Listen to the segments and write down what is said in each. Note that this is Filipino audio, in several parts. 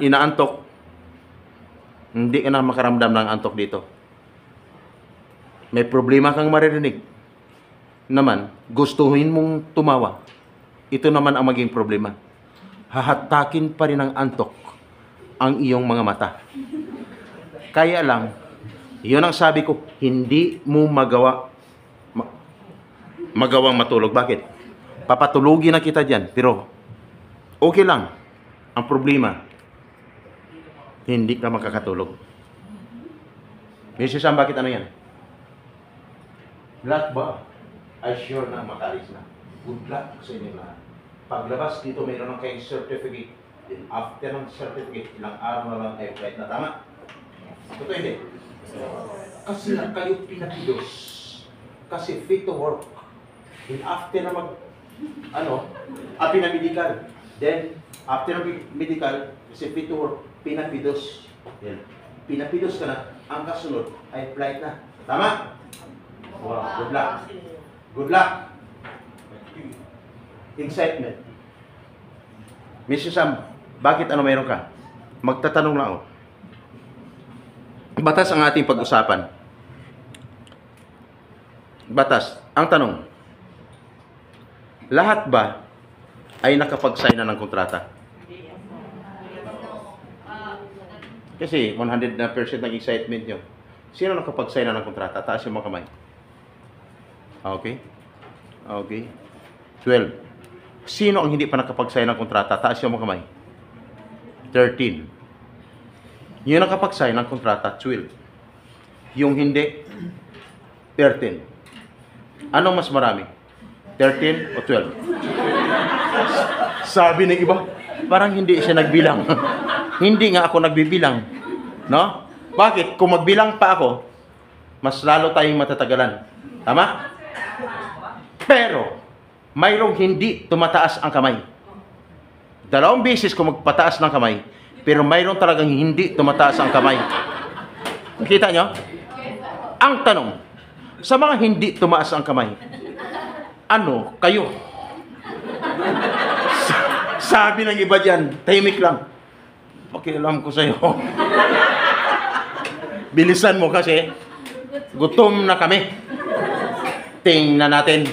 inaantok, hindi ka na makaramdam ng antok dito. May problema kang maririnig naman, gustuhin mong tumawa. Ito naman ang maging problema. Hahatakin pa rin ng antok ang iyong mga mata. Kaya lang, yun ang sabi ko, hindi mo magawang matulog. Bakit? Papatulugin na kita dyan, pero okay lang. Ang problema, hindi ka makakatulog. Mrs. Sam, bakit ano yan? Lahat ba ay sure na makalis na? Good luck sa inyo lahat. Paglabas dito, mayroon ng kayong certificate. Then after ng certificate, ilang araw na lang ay flight na. Tama? Totoo hindi? Kasi na kayo pinapidos. Kasi fit to work. Then after na pinamedical. Then after ng medical, kasi fit to work, pinapidos. Then pinapidos ka na, ang kasunod ay flight na. Tama? Wow, good luck. Good luck. Excitement. Mrs. Sam, bakit ano mayroon ka? Magtatanong lang ako. Batas ang ating pag-usapan. Batas. Ang tanong, lahat ba ay nakapag-sign na ng kontrata? Kasi 100% ng excitement nyo. Sino nakapag-sign na ng kontrata? Taas yung mga kamay. Okay. Okay. 12. Sino ang hindi pa nakapag-sign ng kontrata? Taas yung mga kamay. 13. Yung nakapag-sign ng kontrata, 12. Yung hindi, 13. Anong mas marami? 13 o 12? Sabi ng iba, parang hindi siya nagbilang. Hindi nga ako nagbibilang. No? Bakit? Kung magbilang pa ako, mas lalo tayong matatagalan. Tama? Pero, mayroong hindi tumataas ang kamay. 2 beses kung magpataas ng kamay, pero mayroong talagang hindi tumataas ang kamay. Nakita nyo? Ang tanong, sa mga hindi tumaas ang kamay, ano kayo? Sabi ng iba dyan, tahimik lang. Pakialam ko sa'yo. Bilisan mo kasi, gutom na kami. Tingnan natin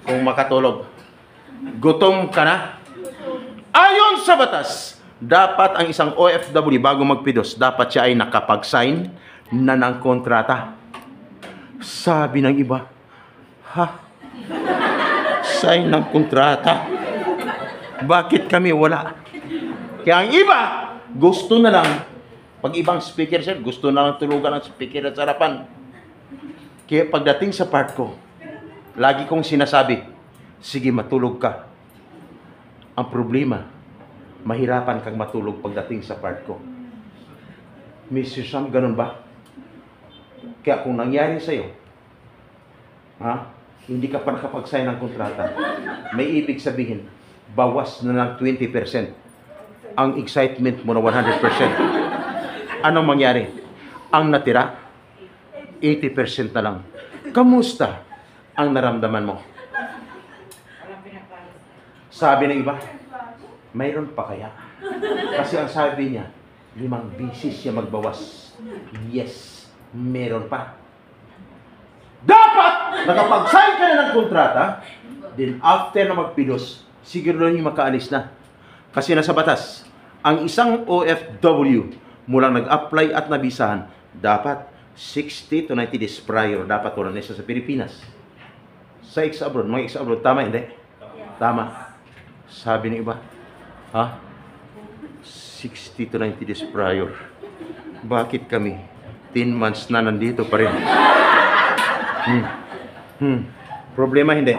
kung makatulog. Gutom ka na? Ayon sa batas, dapat ang isang OFW bago magpidos, dapat siya ay nakapag-sign na ng kontrata. Sabi ng iba, ha? Sign ng kontrata? Bakit kami wala? Kaya ang iba, gusto na lang, pag ibang speaker sir, gusto na lang tulugan ang speaker at sarapan. Kaya pagdating sa part ko, lagi kong sinasabi, sige matulog ka. Ang problema, mahirapan kang matulog pagdating sa part ko. Mr. Sam, ganun ba? Kaya kung nangyari sa'yo, hindi ka pa nakapag-sign ng kontrata, may ibig sabihin, bawas na ng 20% ang excitement mo na 100%. Anong mangyari? Ang natira, 80% na lang. Kamusta ang naramdaman mo? Sabi ng iba, mayroon pa kaya? Kasi ang sabi niya, 5 beses siya magbawas. Yes, meron pa. Dapat nakapag-sign ka na ng kontrata, then after na magpidos, siguro yung makaalis na. Kasi nasa batas, ang isang OFW mulang nag-apply at nabisahan, dapat 60 to 90 days prior, dapat wala na siya sa Pilipinas. Sa ex-abroad, mga ex-abroad, tama hindi? Tama. Sabi ng iba, 60 to 90 days prior. Bakit kami 10 months na nandito pa rin? Problema hindi?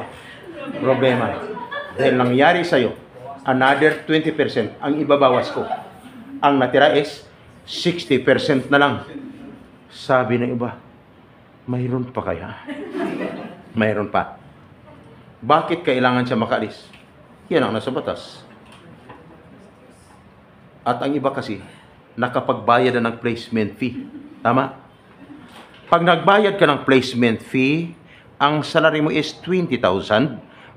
Problema. Dahil nangyari sa'yo, another 20% ang ibabawas ko. Ang natira is 60% na lang. Sabi ng iba, mayroon pa kaya? Mayroon pa. Bakit kailangan siya makaalis? Yan ang nasa batas. At ang iba kasi, nakapagbayad na ng placement fee. Tama? Pag nagbayad ka ng placement fee, ang salary mo is 20,000.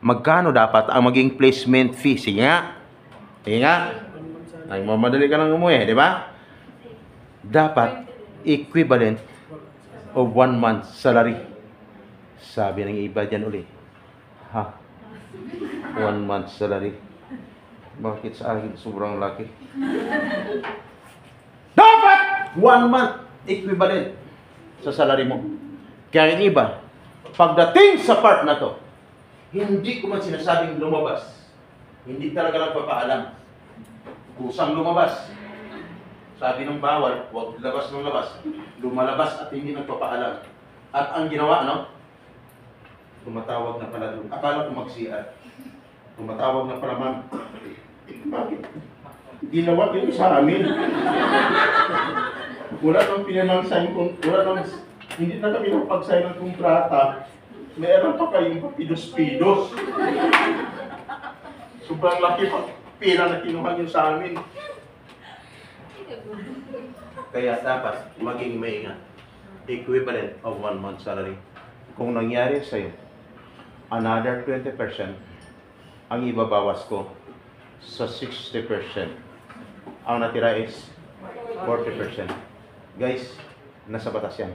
Magkano dapat ang maging placement fee? Sige nga. Sige nga. Nagmamadali ka lang umuwi, di ba? Dapat equivalent of 1 month salary. Sabi ng iba dyan uli. Ha? 1 month salary. Bakit sa akin sobrang laki? Dapat 1 month equivalent sa salary mo. Kaya yung iba, pagdating sa part na to, hindi ko man sinasabing lumabas. Hindi talaga nagpapaalam. Kusang lumabas. Sabi ng bawal, huwag labas ng labas. Lumalabas at hindi nagpapaalam. At ang ginawa, ano? Tumatawag na pala doon. Akala ko mag-CR. Tumatawag na pala, ma'am. Bakit? Ginawa yun sa amin. Wala nang pinanang-sign, wala nang, hindi na kami napag-sign ng kontrata. Meron pa kayong papidos-pidos. Sobrang laki pa pera na kinuha nyo sa amin. Kaya dapat maging maingat. Equivalent of 1 month salary. Kung nangyari sa'yo, another 20% ang ibabawas ko sa 60%. Ang natira is 40%. Guys, nasa batas yan.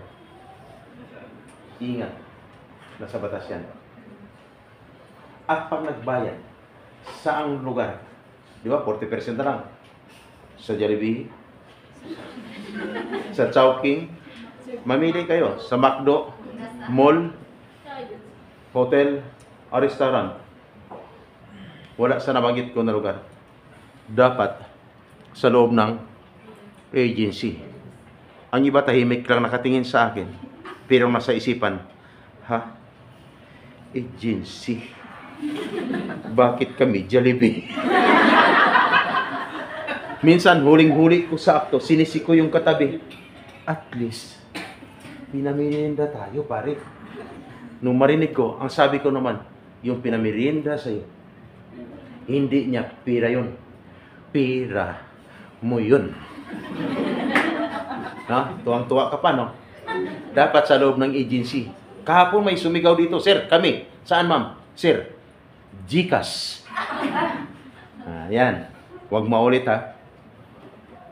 Ingat. Nasa batas yan. At pag nagbayad, saang lugar? Di ba? 40% na lang. Sa Jollibee, sa Chowking, mamili kayo sa McDo, mall, hotel, o restaurant. Wala sa nabanggit ko na lugar. Dapat sa loob ng agency. Ang iba tahimik lang nakatingin sa akin, pero nasa isipan, ha? Agency. Bakit kami Jollibee? Minsan, huling-huli ko sa akto, sinisi ko yung katabi. At least, pinamerienda tayo, pare. Nung marinig ko, ang sabi ko naman, yung pinamerienda sa'yo, hindi niya pira yun. Pira mo yun. Ha? Tuwang-tuwa ka pa, no? Dapat sa loob ng agency. Kahapon may sumigaw dito, sir, kami. Saan, ma'am? Sir, GCash. Yan. Huwag maulit, ha?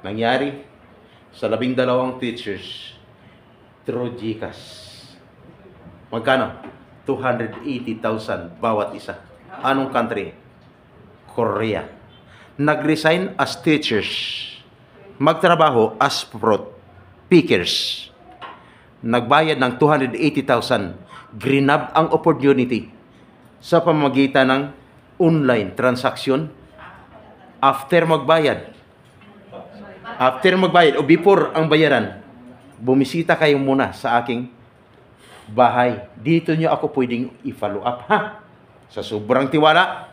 Nangyari sa 12 teachers through GCash. Magkano? 280,000 bawat isa. Anong country? Korea. Nag-resign as teachers. Magtrabaho as fruit pickers. Nagbayad ng 280,000. Grinab ang opportunity sa pamamagitan ng online transaction. After magbayad o before ang bayaran, bumisita kayo muna sa aking bahay. Dito nyo ako pwedeng i-follow up, ha? Sa sobrang tiwala,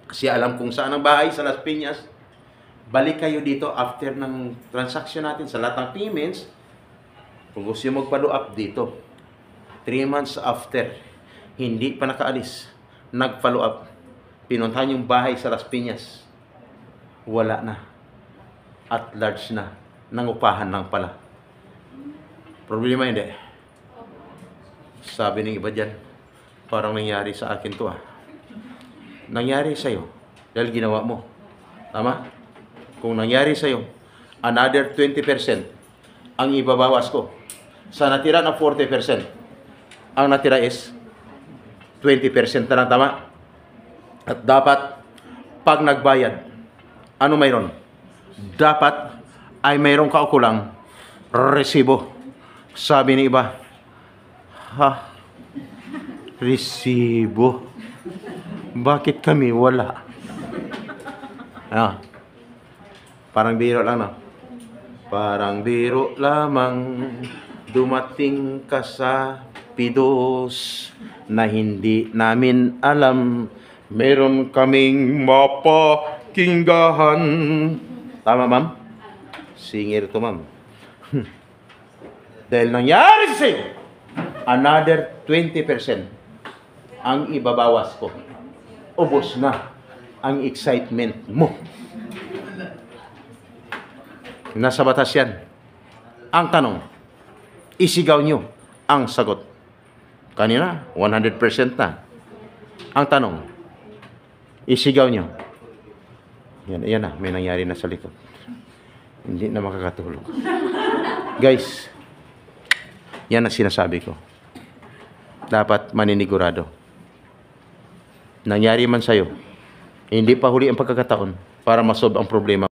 kasi alam kung saan ang bahay sa Las Piñas. Balik kayo dito after ng transaction natin sa lahat ng payments. Kung gusto nyo mag-follow up dito, 3 months after, hindi pa nakaalis, nag-follow up, pinuntahan yung bahay sa Las Piñas, wala na. At large na. Nangupahan lang pala. Problema hindi. Sabi ng iba dyan, parang nangyari sa akin to, ah. Nangyari sa'yo dahil ginawa mo. Tama? Kung nangyari sa'yo, another 20% ang ibabawas ko. Sa natira ng 40%, ang natira is 20% na lang, tama? At dapat, pag nagbayad, ano mayroon? Dapat ay mayroong kaukulang resibo. Sabi ng iba, ha? Resibo? Bakit kami wala? Parang biro lang, no? Parang biro lamang dumating ka sa Pidos na hindi namin alam meron kaming mapakinggahan. Tama, ma'am? Singer to, ma'am. Dahil nangyari sa'yo, another 20% ang ibabawas ko. Ubos na ang excitement mo. Nasa batas yan. Ang tanong, isigaw nyo ang sagot. Kanina, 100% na. Ang tanong, isigaw nyo. Yan na, may nangyari na sa likod. Hindi na makakatulog. Guys, yan ang sinasabi ko. Dapat maninigurado. Nangyari man sa'yo, hindi pa huli ang pagkakataon para masolve ang problema.